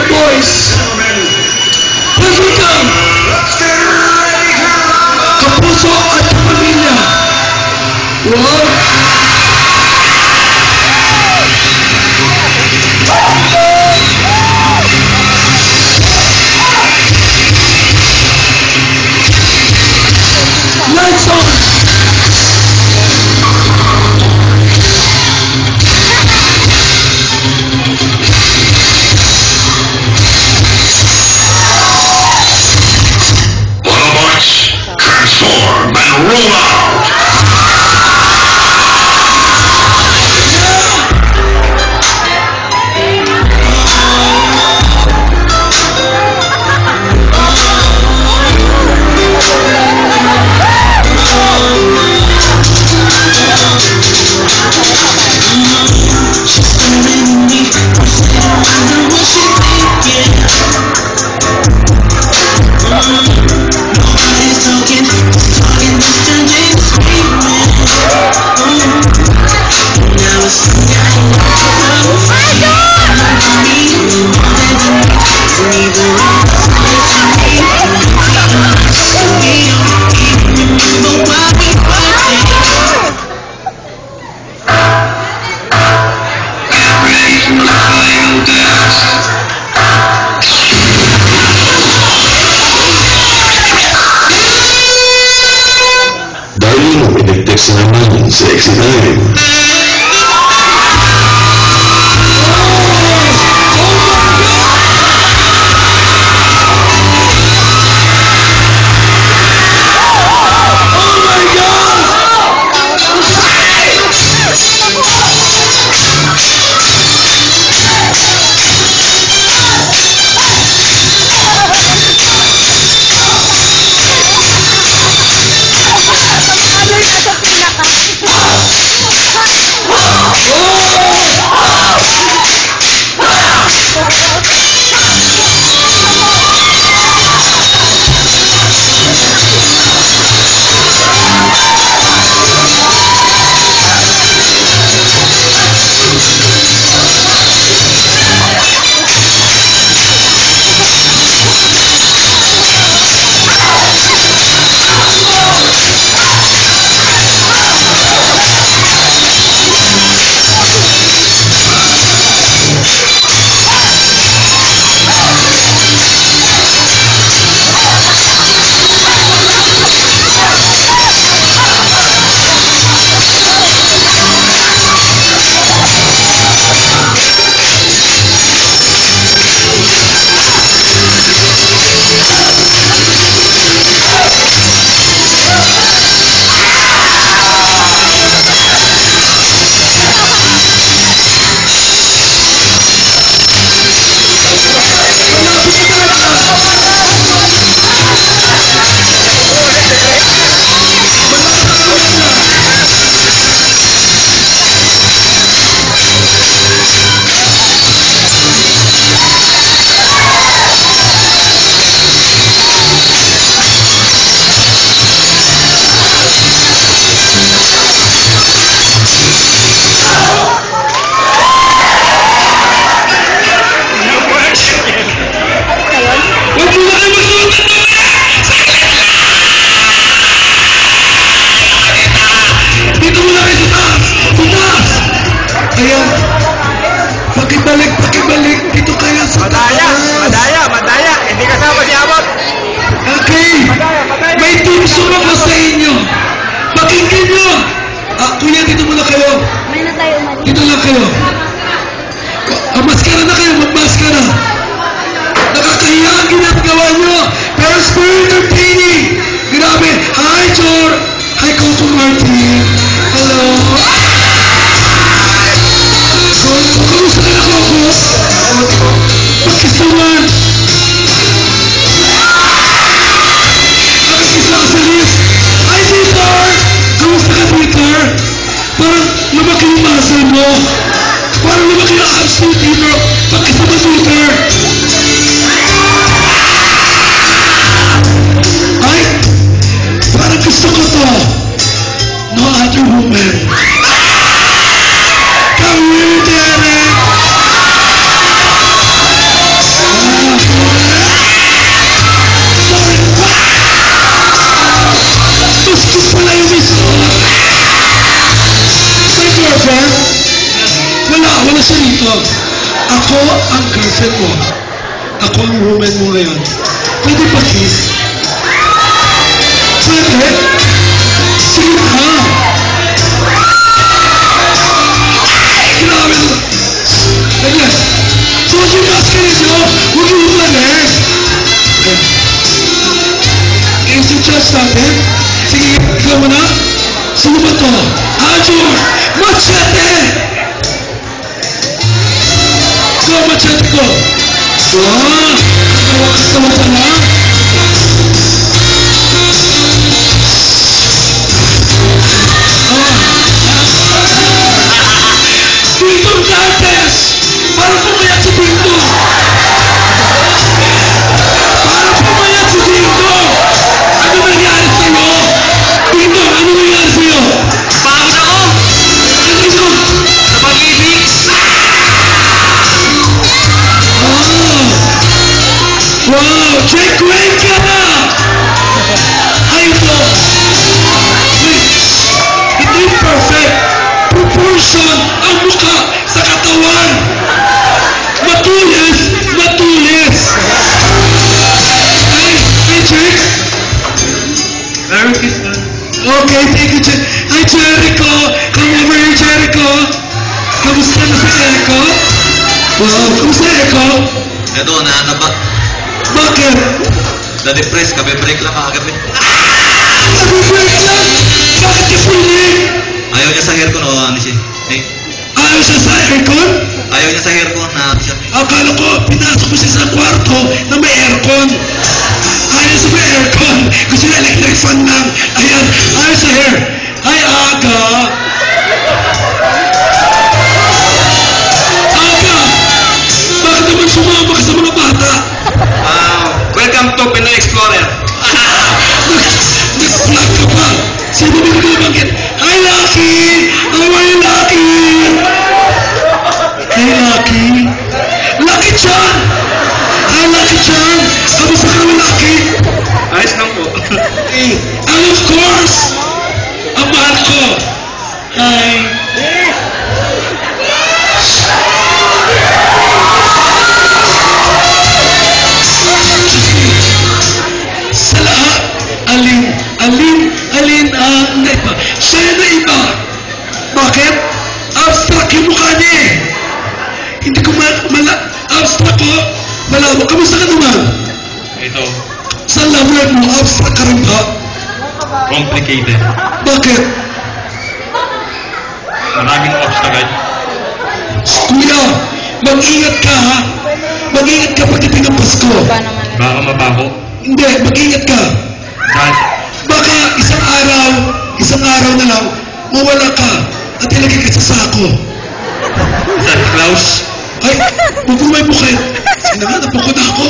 boys. Welcome. Kapuso at kapamilya. Wow. Lights on! Autobots, transform and roll out! Pinagtext naman sa X9. Pakibalik, dito kayo sa Madaya, hindi kasama si Abot. Okay, may tumsong ako sa inyo. Pakinggan nyo. Kuya, dito muna kayo. Dito lang kayo. Maskara na kayo, magmaskara. Nakakahiya ang ginagawa nyo. Pero it's very entertaining. Grabe. Hi, Jor. Hi, Coco Martin. Hello. Kamusta ka na, Coco? Pakis naman. Pakis lang sa list. Hi, Peter. Kamusta ka, Peter? Parang lumaki yung muscle mo. Parang lumaki yung abs mo, Peter. Pakis naman, Peter. Ay, parang gusto ko to. No other woman. Come here, Derek. na siya dito. Ako ang girlfriend mo. Ako ang woman mo ngayon. Pwede pa kiss? Pwede? Sige na. Grabe naman. Ayan. So, yung masker ninyo, huwag yung umalis. Is yung chance natin? Sige, ikaw mo na. Sino ba to? Ajur! Machete! Ikaw, machete ko. Kawakas naman pala. Dingdong Dantes! Parang pumayat si Dingdong! Parang pumayat si Dingdong! Ano nangyari sa'yo? Dingdong, ano nangyari sa'yo? Pagod ako! Ano ito? Sa pag-ibig! Wow! Check Cuenca na! Ay, ito! Wait! Hindi perfect! Proportion ang mukha sa katawan! Matulis! Matulis! Ay, check! Merry Christmas! Okay, thank you, Jericho. Hi, Jericho! Come over here, Jericho! Kamusta na si Jericho? Wow, kamusta, Jericho? Eto, naanaba. Bakit? Na-depress, kabe-break lang kagabi. Nag-break lang! Bakit ka feeling? Ayaw niya sa hair ko, no? Ano siya? Eh, Ayaw siya sa aircon? ayaw niya sa hair ko, na ano siya? Akala ko, pinasok ko siya sa kwarto na may aircon. Ayaw sa may aircon. Gusto niya electric fan lang. Ayan, ayaw sa hair. Hi, Aga! Aga! Bakit naman sumama ka sa mga bata? Welcome to Pinoy Explorer. Nag-vlog ka pa. Sino ba nagbabanggit? Hi, Lucky! How are you, Lucky? Hey, Lucky! Lucky Chan! Hi, Lucky Chan! Kamusta ka naman, Lucky? Ayos lang po. Hey, and of course, ang mahal ko. Hi. Sa lahat, alin ang naiba. Siya na iba. Bakit? Abstract yung mukha niya eh. Hindi ko abstract ko. Malawak. Kamusta ka naman? Ito, Sa love life mo, abstract ka rin ba? complicated. Bakit? Maraming obstacle. Kuya, mag-ingat ka ha. Mag-ingat ka pagdating ng Pasko. Baka mabaho. Hindi, mag-ingat ka. Dahil, Baka isang araw na lang, mawala ka at ilagay ka sa sako. Santa Claus. Ay, huwag mo may bukit. Sige na nga, napako na ako.